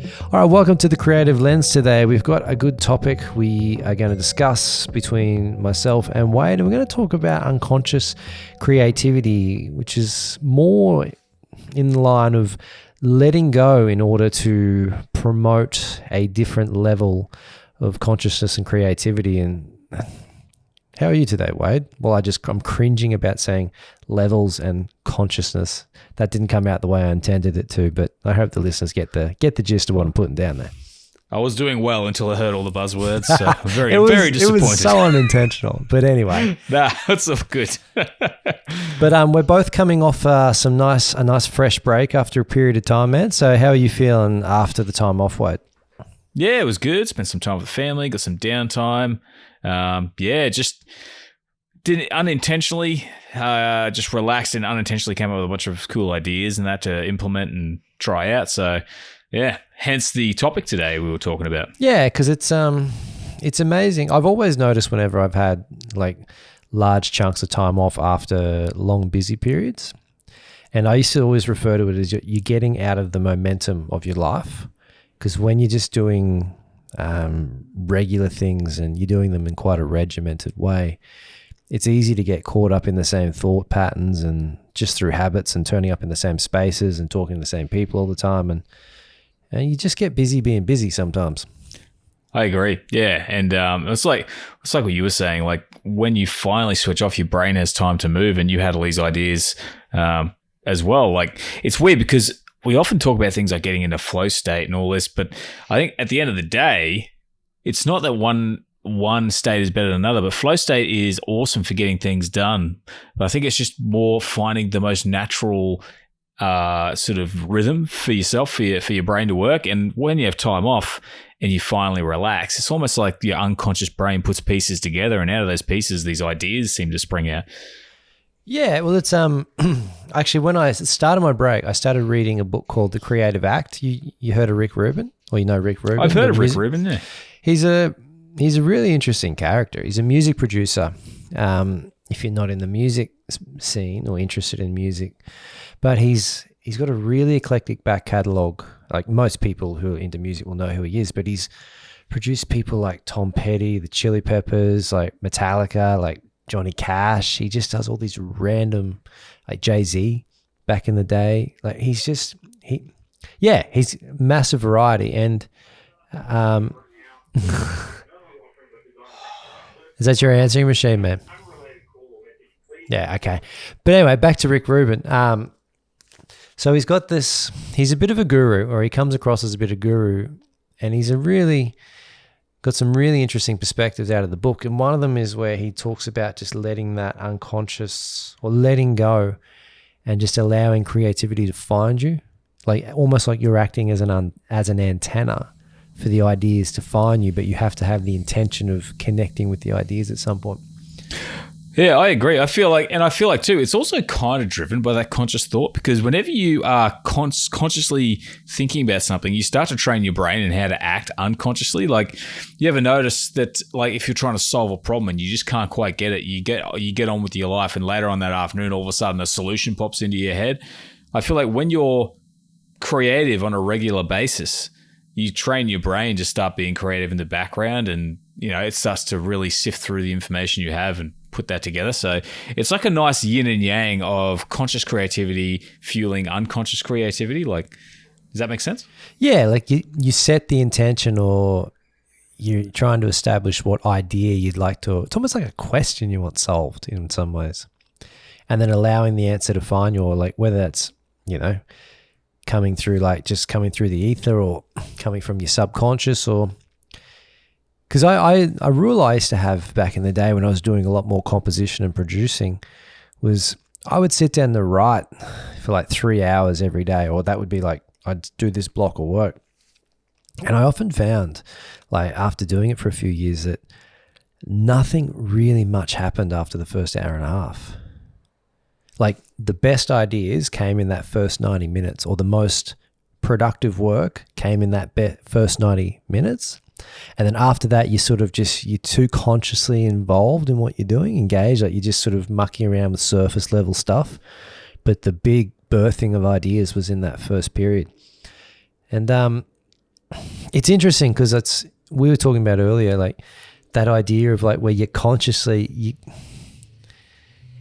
All right, welcome to the Creative Lens. Today we've got a good topic we are going to discuss between myself and Wade, and we're going to talk about unconscious creativity, which is more in the line of letting go in order to promote a different level of consciousness and creativity. And how are you today, Wade? Well, I'm cringing about saying levels and consciousness. That didn't come out the way I intended it to, but I hope the listeners get the gist of what I'm putting down there. I was doing well until I heard all the buzzwords, so very disappointed. It was so unintentional, but anyway. Nah, that's all good. But we're both coming off a nice fresh break after a period of time, man. So how are you feeling after the time off, Wade? Yeah, it was good. Spent some time with the family, got some downtime. Just didn't unintentionally, just relaxed and unintentionally came up with a bunch of cool ideas and that to implement and try out. So, yeah, hence the topic today we were talking about. Yeah, because it's amazing. I've always noticed whenever I've had like large chunks of time off after long busy periods, and I used to always refer to it as you're getting out of the momentum of your life, because when you're just doing regular things and you're doing them in quite a regimented way, it's easy to get caught up in the same thought patterns and just through habits and turning up in the same spaces and talking to the same people all the time. And you just get busy being busy sometimes. I agree. Yeah. And it's like what you were saying, like when you finally switch off, your brain has time to move, and you had all these ideas as well. Like it's weird because we often talk about things like getting into flow state and all this, but I think at the end of the day, it's not that one state is better than another, but flow state is awesome for getting things done. But I think it's just more finding the most natural sort of rhythm for yourself, for your brain to work. And when you have time off and you finally relax, it's almost like your unconscious brain puts pieces together, and out of those pieces, these ideas seem to spring out. Yeah, well, it's actually when I started my break, I started reading a book called The Creative Act. You heard of Rick Rubin? Or you know Rick Rubin? I've heard of Rick Rubin, yeah. He's a really interesting character. He's a music producer. If you're not in the music scene or interested in music, but he's got a really eclectic back catalogue. Like most people who are into music will know who he is, but he's produced people like Tom Petty, the Chili Peppers, like Metallica, like Johnny Cash. He just does all these random, like Jay-Z back in the day. Like he's massive variety. And is that your answering machine, man? Yeah, okay. But anyway, back to Rick Rubin. So he's got this, he's a bit of a guru, or he comes across as a bit of a guru, and he's got some really interesting perspectives out of the book. And one of them is where he talks about just letting that unconscious, or letting go and just allowing creativity to find you, like almost like you're acting as an antenna for the ideas to find you, but you have to have the intention of connecting with the ideas at some point. Yeah, I agree. I feel like too, it's also kind of driven by that conscious thought, because whenever you are consciously thinking about something, you start to train your brain in how to act unconsciously. Like, you ever notice that, like, if you're trying to solve a problem and you just can't quite get it, you get on with your life, and later on that afternoon, all of a sudden a solution pops into your head. I feel like when you're creative on a regular basis, you train your brain to start being creative in the background, and it starts to really sift through the information you have and put that together. So it's like a nice yin and yang of conscious creativity fueling unconscious creativity. Like, does that make sense? Yeah, like you set the intention, or you're trying to establish what idea you'd like to, it's almost like a question you want solved in some ways. And then allowing the answer to find you, or like whether that's, coming through the ether, or coming from your subconscious, or because a rule I used to have back in the day when I was doing a lot more composition and producing was I would sit down to write for like 3 hours every day, or that would be like I'd do this block of work. And I often found, like after doing it for a few years, that nothing really much happened after the first hour and a half. Like the best ideas came in that first 90 minutes, or the most productive work came in that first 90 minutes. And then after that, you're too consciously involved in what you're doing, engaged, like you're just sort of mucking around with surface level stuff. But the big birthing of ideas was in that first period. And It's interesting because we were talking about earlier, like that idea of like where you consciously,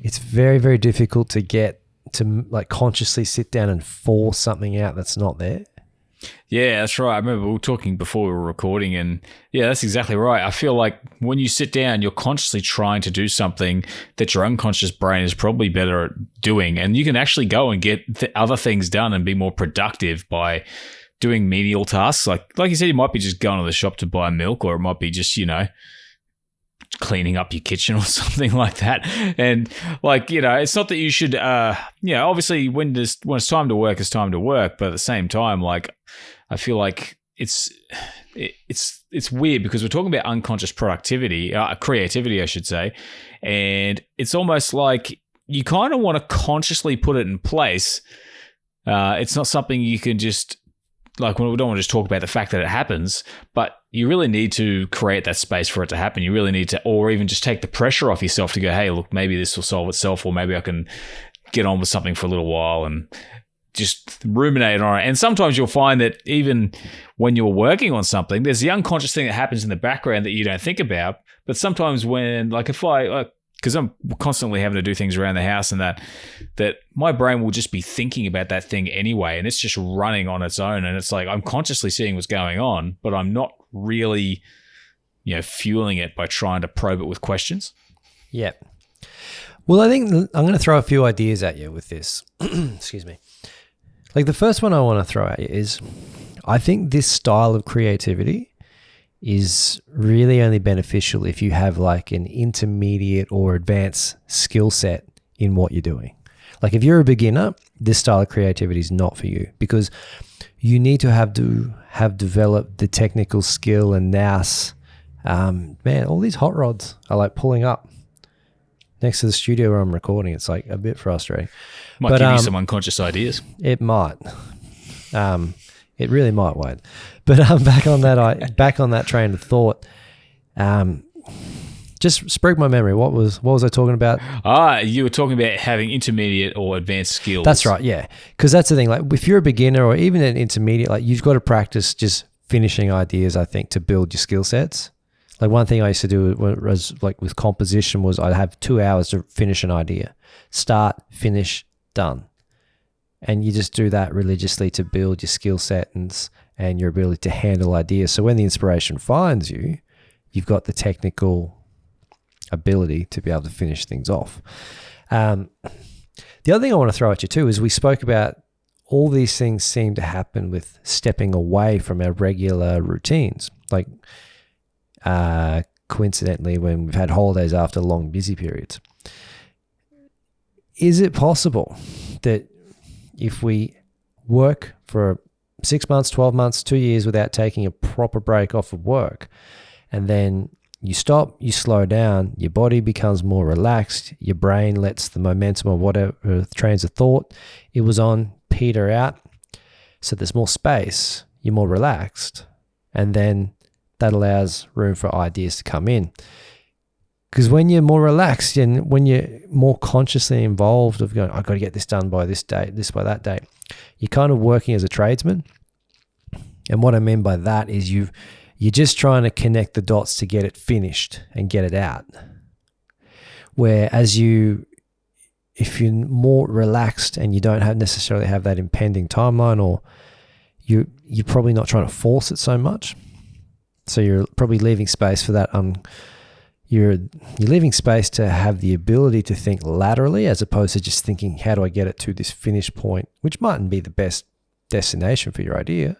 it's very, very difficult to get to like consciously sit down and force something out that's not there. Yeah, that's right. I remember we were talking before we were recording, and yeah, that's exactly right. I feel like when you sit down, you're consciously trying to do something that your unconscious brain is probably better at doing, and you can actually go and get other things done and be more productive by doing menial tasks. Like you said, you might be just going to the shop to buy milk, or it might be just, cleaning up your kitchen or something like that. And it's not that you should, obviously when it's time to work, it's time to work. But at the same time, I feel like it's weird because we're talking about unconscious productivity, creativity, I should say. And it's almost like you kind of want to consciously put it in place. It's not something you can just, we don't want to just talk about the fact that it happens, but you really need to create that space for it to happen. You really need to, or even just take the pressure off yourself to go, hey, look, maybe this will solve itself, or maybe I can get on with something for a little while and just ruminate on it. And sometimes you'll find that even when you're working on something, there's the unconscious thing that happens in the background that you don't think about. But sometimes when, because I'm constantly having to do things around the house and that my brain will just be thinking about that thing anyway, and it's just running on its own. And it's like I'm consciously seeing what's going on, but I'm not really, fueling it by trying to probe it with questions. Yeah. Well, I think I'm going to throw a few ideas at you with this. Excuse me. Like the first one I want to throw at you is, I think this style of creativity is really only beneficial if you have like an intermediate or advanced skill set in what you're doing. Like if you're a beginner, this style of creativity is not for you, because you need to have developed the technical skill and nous. Man, all these hot rods are like pulling up next to the studio where I'm recording. It's like a bit frustrating. Might give you some unconscious ideas. It might. It really might, Wade. But back on that train of thought. Just sprig my memory. What was I talking about? You were talking about having intermediate or advanced skills. That's right, yeah. Because that's the thing. Like if you're a beginner or even an intermediate, like you've got to practice just finishing ideas, I think, to build your skill sets. Like one thing I used to do was like with composition was I'd have 2 hours to finish an idea. Start, finish, done. And you just do that religiously to build your skill set and your ability to handle ideas. So when the inspiration finds you, you've got the technical ability to be able to finish things off. The other thing I want to throw at you too is we spoke about all these things seem to happen with stepping away from our regular routines. Like coincidentally, when we've had holidays after long busy periods. Is it possible that if we work for 6 months, 12 months, 2 years without taking a proper break off of work, and then you stop, you slow down, your body becomes more relaxed, your brain lets the momentum of whatever trains of thought it was on peter out, so there's more space, you're more relaxed, and then that allows room for ideas to come in. Because when you're more relaxed and when you're more consciously involved of going, I've got to get this done by this date, this by that date, you're kind of working as a tradesman. And what I mean by that is you're just trying to connect the dots to get it finished and get it out. Whereas if you're more relaxed and you don't necessarily have that impending timeline, or you're probably not trying to force it so much. So you're probably leaving space for that. You're leaving space to have the ability to think laterally, as opposed to just thinking, how do I get it to this finish point, which mightn't be the best destination for your idea,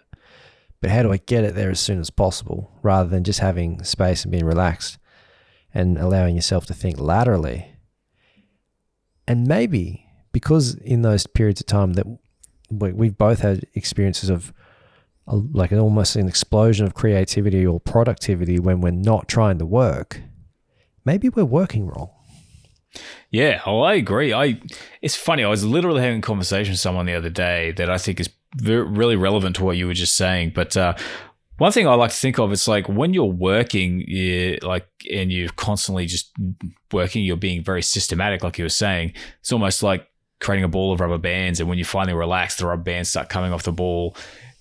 but how do I get it there as soon as possible, rather than just having space and being relaxed and allowing yourself to think laterally. And maybe because in those periods of time that we've both had experiences of like almost an explosion of creativity or productivity when we're not trying to work, maybe we're working wrong. Yeah, I agree. It's funny. I was literally having a conversation with someone the other day that I think is really relevant to what you were just saying. But one thing I like to think of, it's like when you're working, and you're constantly just working, you're being very systematic, like you were saying. It's almost like creating a ball of rubber bands, and when you finally relax, the rubber bands start coming off the ball.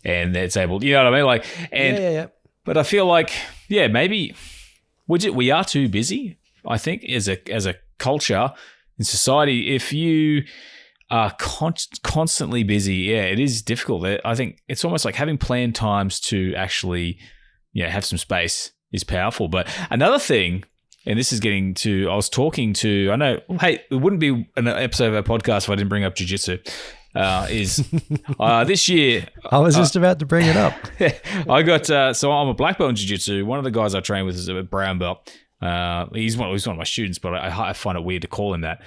and it's able, you know what I mean? Like, and Yeah. but I feel like, yeah, maybe we are too busy. I think as a culture in society, if you are constantly busy, yeah, it is difficult. I think it's almost like having planned times to actually, have some space is powerful. But another thing, and this is getting to, I was talking to, I know, hey, it wouldn't be an episode of our podcast if I didn't bring up jiu-jitsu. This year, I was just about to bring it up. I got so I'm a black belt in jiu-jitsu. One of the guys I train with is a brown belt. He's one of my students, but I find it weird to call him that.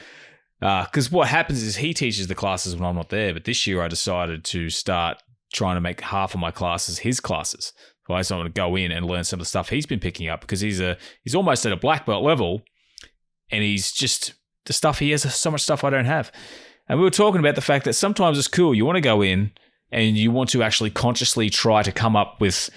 Because what happens is he teaches the classes when I'm not there. But this year I decided to start trying to make half of my classes his classes. So I just want to go in and learn some of the stuff he's been picking up, because he's almost at a black belt level, and he's just the stuff he has so much stuff I don't have. And we were talking about the fact that sometimes it's cool. You want to go in and you want to actually consciously try to come up with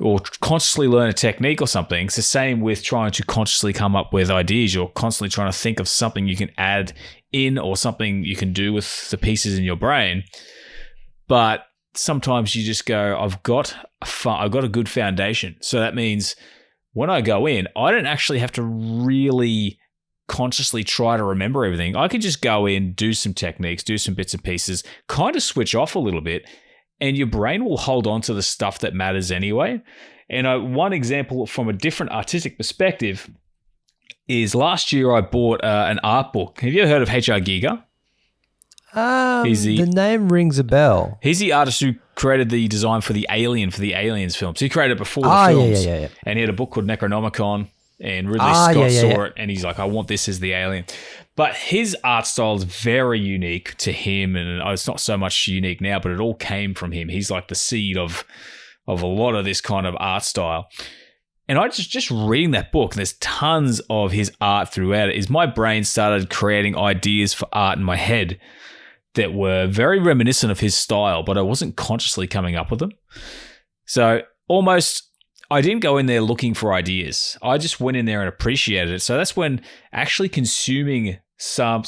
or consciously learn a technique or something. It's the same with trying to consciously come up with ideas. You're constantly trying to think of something you can add in or something you can do with the pieces in your brain. But sometimes you just go, I've got a good foundation. So that means when I go in, I don't actually have to really consciously try to remember everything. I can just go in, do some techniques, do some bits and pieces, kind of switch off a little bit, and your brain will hold on to the stuff that matters anyway. And one example from a different artistic perspective is last year I bought an art book. Have you ever heard of H.R. Giger? The name rings a bell. He's the artist who created the design for the Aliens films. He created it before the films. Yeah. And he had a book called Necronomicon, and Ridley Scott saw it, and he's like, I want this as the alien. But his art style is very unique to him, and it's not so much unique now, but it all came from him. He's like the seed of a lot of this kind of art style. And I just reading that book, and there's tons of his art throughout it, is my brain started creating ideas for art in my head that were very reminiscent of his style, but I wasn't consciously coming up with them. So I didn't go in there looking for ideas. I just went in there and appreciated it. So that's when actually consuming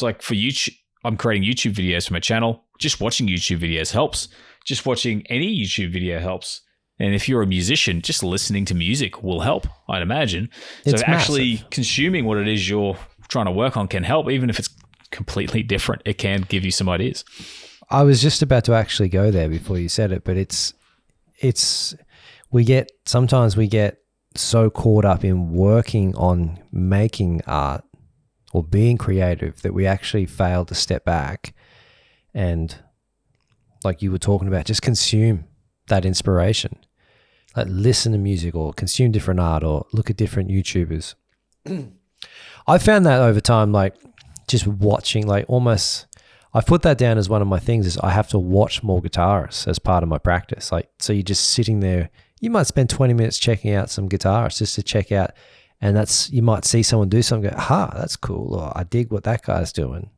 like for YouTube, I'm creating YouTube videos for my channel. Just watching YouTube videos helps. Just watching any YouTube video helps. And if you're a musician, just listening to music will help, I'd imagine. It's so actually massive. Consuming what it is you're trying to work on can help, even if it's completely different. It can give you some ideas. I was just about to actually go there before you said it, but sometimes we get so caught up in working on making art or being creative that we actually fail to step back and, like you were talking about, just consume that inspiration. Like listen to music or consume different art or look at different YouTubers. I found that over time, like just watching, like almost, I put that down as one of my things is I have to watch more guitarists as part of my practice. Like, so you're just sitting there, you might spend 20 minutes checking out some guitarists just to check out, and you might see someone do something, go, that's cool, or I dig what that guy's doing.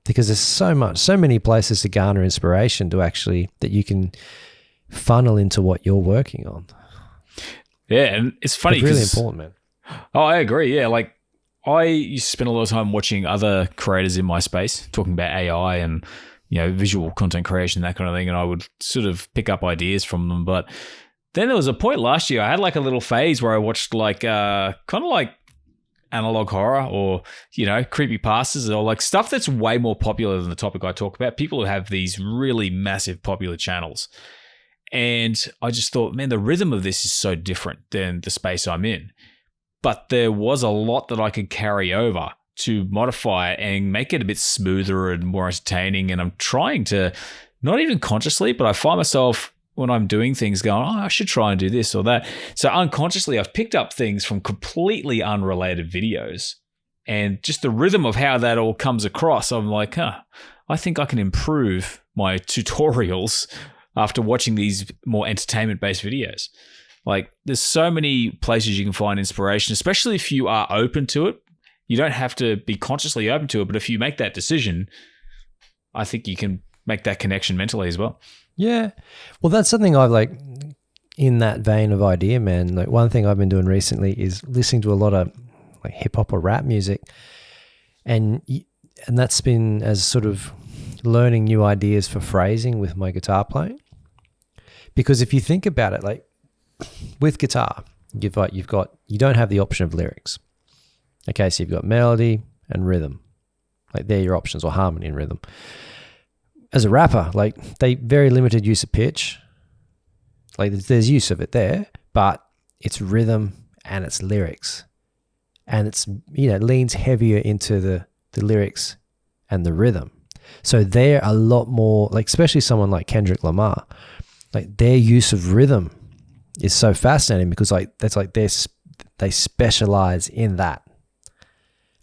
Because there's so many places to garner inspiration that you can funnel into what you're working on. Yeah, and it's funny. It's really important, man. Oh, I agree. Yeah, like I used to spend a lot of time watching other creators in my space talking about AI and visual content creation, that kind of thing, and I would sort of pick up ideas from them. But then there was a point last year I had like a little phase where I watched like kind of like analog horror or creepypastas or like stuff that's way more popular than the topic I talk about. People who have these really massive popular channels. And I just thought, man, the rhythm of this is so different than the space I'm in. But there was a lot that I could carry over to modify it and make it a bit smoother and more entertaining. And I'm trying to, not even consciously, but I find myself when I'm doing things going, I should try and do this or that. So unconsciously, I've picked up things from completely unrelated videos. And just the rhythm of how that all comes across, I'm like, I think I can improve my tutorials after watching these more entertainment-based videos. Like, there's so many places you can find inspiration, especially if you are open to it. You don't have to be consciously open to it, but if you make that decision, I think you can make that connection mentally as well. Yeah. Well, that's something I've like, in that vein of idea, man, like one thing I've been doing recently is listening to a lot of like hip hop or rap music. And that's been as sort of learning new ideas for phrasing with my guitar playing. Because if you think about it, like with guitar, you don't have the option of lyrics. Okay, so you've got melody and rhythm. Like they're your options, or harmony and rhythm. As a rapper, like they very limited use of pitch. Like there's use of it there, but it's rhythm and it's lyrics. And it's, leans heavier into the lyrics and the rhythm. So they're a lot more, like especially someone like Kendrick Lamar, like their use of rhythm is so fascinating because like that's like they specialize in that.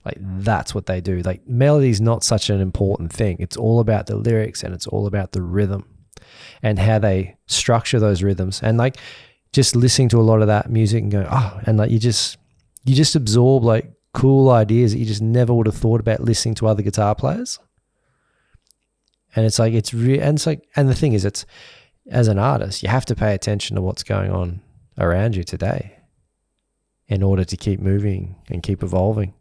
Like that's what they do. Like melody is not such an important thing. It's all about the lyrics and it's all about the rhythm and how they structure those rhythms. And like just listening to a lot of that music and going, and like you just absorb like cool ideas that you just never would have thought about listening to other guitar players. And it's like, and the thing is, it's, as an artist, you have to pay attention to what's going on around you today in order to keep moving and keep evolving.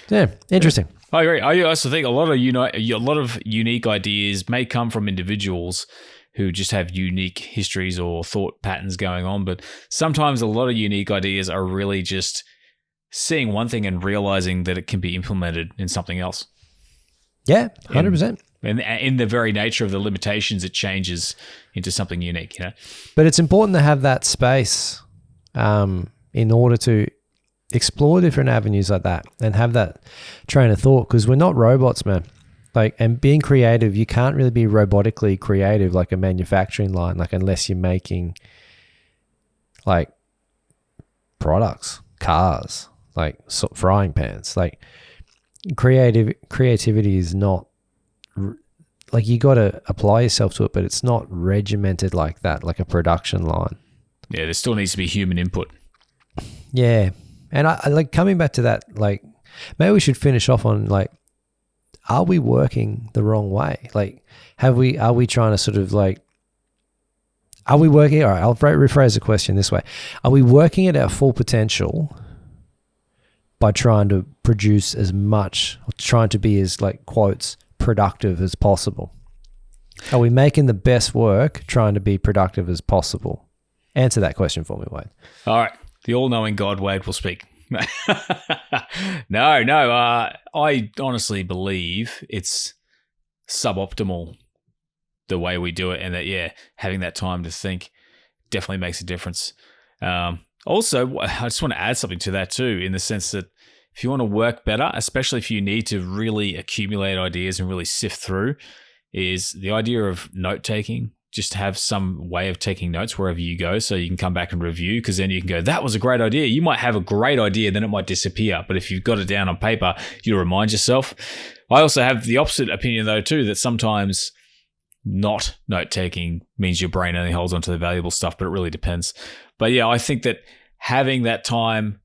Yeah, interesting. I agree. I also think a lot of unique ideas may come from individuals who just have unique histories or thought patterns going on, but sometimes a lot of unique ideas are really just seeing one thing and realizing that it can be implemented in something else. Yeah, 100%. And in the very nature of the limitations, it changes into something unique, But it's important to have that space in order to explore different avenues like that and have that train of thought, because we're not robots, man. Like, and being creative, you can't really be robotically creative like a manufacturing line, like unless you're making like products, cars, like frying pans. Like creativity is not like, you got to apply yourself to it, but it's not regimented like that, like a production line. Yeah, there still needs to be human input. Yeah. And I like coming back to that, like maybe we should finish off on like, are we working the wrong way? Like, are we trying to sort of like, are we working? All right, I'll rephrase the question this way. Are we working at our full potential by trying to produce as much, or trying to be as, like, quotes, productive as possible? Are we making the best work trying to be productive as possible? Answer that question for me, Wade. All right. The all-knowing God, Wade, will speak. No. I honestly believe it's suboptimal the way we do it, and that, having that time to think definitely makes a difference. Also, I just want to add something to that too, in the sense that if you want to work better, especially if you need to really accumulate ideas and really sift through, is the idea of note-taking. Just have some way of taking notes wherever you go so you can come back and review, because then you can go, that was a great idea. You might have a great idea, then it might disappear. But if you've got it down on paper, you remind yourself. I also have the opposite opinion, though, too, that sometimes not note-taking means your brain only holds onto the valuable stuff, but it really depends. But yeah, I think that having that time,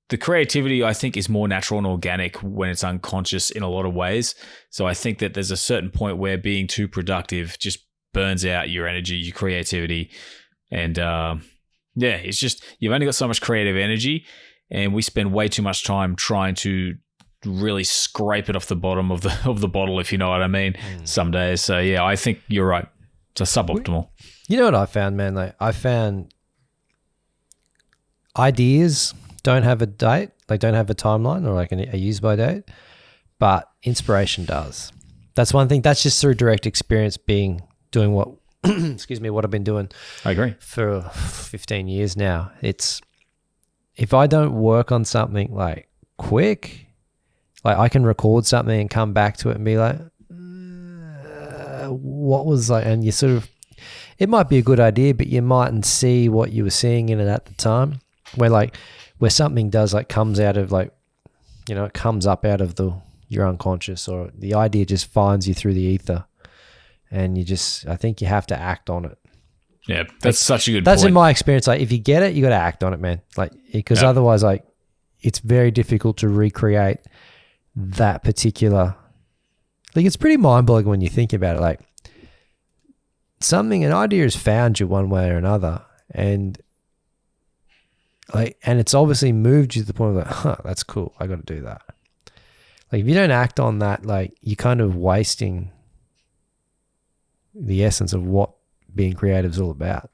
the creativity, I think, is more natural and organic when it's unconscious in a lot of ways. So I think that there's a certain point where being too productive just burns out your energy, your creativity. And it's just, you've only got so much creative energy, and we spend way too much time trying to really scrape it off the bottom of the bottle, if you know what I mean, some days. So yeah, I think you're right. It's a suboptimal. You know what I found, man? Like, I found ideas don't have a date, like don't have a timeline or like a use by date, but inspiration does. That's one thing. That's just through direct experience, doing what what I've been doing. I agree. For 15 years now. It's, if I don't work on something like quick, like I can record something and come back to it and be like, what was like, and you sort of, it might be a good idea, but you mightn't see what you were seeing in it at the time. Where something does, like, comes out of, like, it comes up out of your unconscious, or the idea just finds you through the ether. And I think you have to act on it. Yeah, that's such a good point. That's in my experience. Like, if you get it, you got to act on it, man. Like, because otherwise, like, it's very difficult to recreate that particular. Like, it's pretty mind-blowing when you think about it. Like, an idea has found you one way or another, and it's obviously moved you to the point of like, that's cool, I got to do that. Like, if you don't act on that, like, you're kind of wasting the essence of what being creative is all about.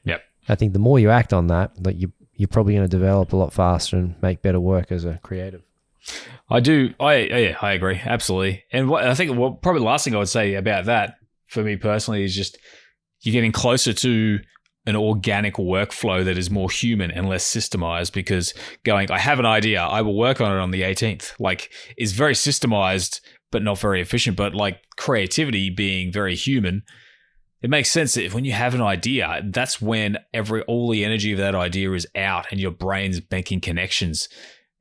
Yep. I think the more you act on that, like you're probably going to develop a lot faster and make better work as a creative. I do. I agree. Absolutely. And I think probably the last thing I would say about that for me personally is just you're getting closer to an organic workflow that is more human and less systemized, because going, I have an idea, I will work on it on the 18th, like is very systemized, but not very efficient. But like creativity being very human, it makes sense that if when you have an idea, that's when all the energy of that idea is out and your brain's making connections.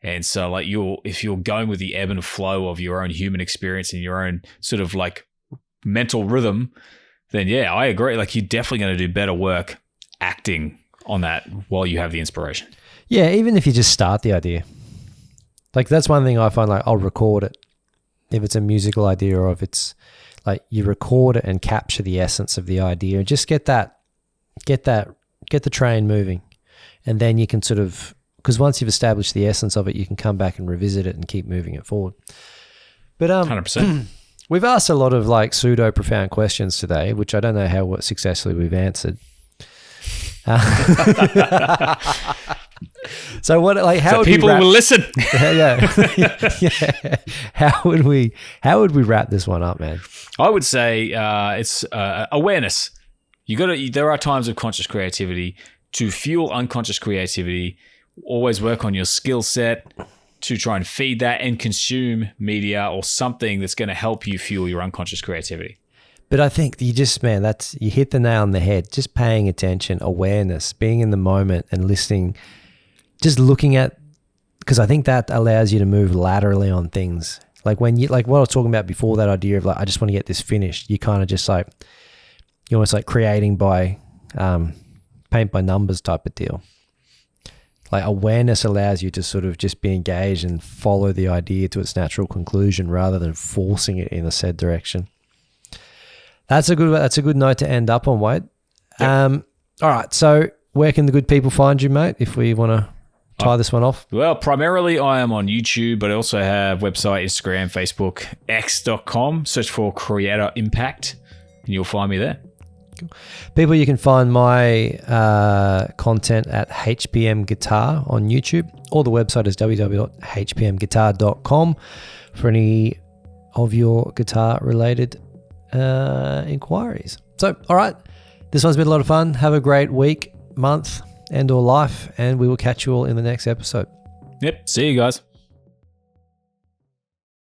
And so like if you're going with the ebb and flow of your own human experience and your own sort of like mental rhythm, then yeah, I agree. Like you're definitely going to do better work acting on that while you have the inspiration. Yeah, even if you just start the idea. Like that's one thing I find, like I'll record it. If it's a musical idea or if it's like you record it and capture the essence of the idea and just get the train moving. And then you can sort of, because once you've established the essence of it, you can come back and revisit it and keep moving it forward. But 100%. We've asked a lot of like pseudo profound questions today, which I don't know how successfully we've answered. So what? Like how so would people will listen? Yeah. How would we wrap this one up, man? I would say it's awareness. There are times of conscious creativity. To fuel unconscious creativity, always work on your skill set to try and feed that and consume media or something that's going to help you fuel your unconscious creativity. But I think you hit the nail on the head. Just paying attention, awareness, being in the moment and listening, just looking at, because I think that allows you to move laterally on things. Like when you, like what I was talking about before, that idea of like, I just want to get this finished. You kind of just like, you're almost like creating by paint by numbers type of deal. Like awareness allows you to sort of just be engaged and follow the idea to its natural conclusion rather than forcing it in a said direction. That's a good note to end up on, Wade. Yep. All right. So where can the good people find you, mate, if we want to tie this one off? Well, primarily I am on YouTube, but I also have website, Instagram, Facebook, x.com. Search for Creator Impact and you'll find me there. Cool. People, you can find my content at HPM Guitar on YouTube, or the website is www.hpmguitar.com for any of your guitar related inquiries. So, all right, this one's been a lot of fun. Have a great week, month, and or life, and we will catch you all in the next episode. Yep. See you guys.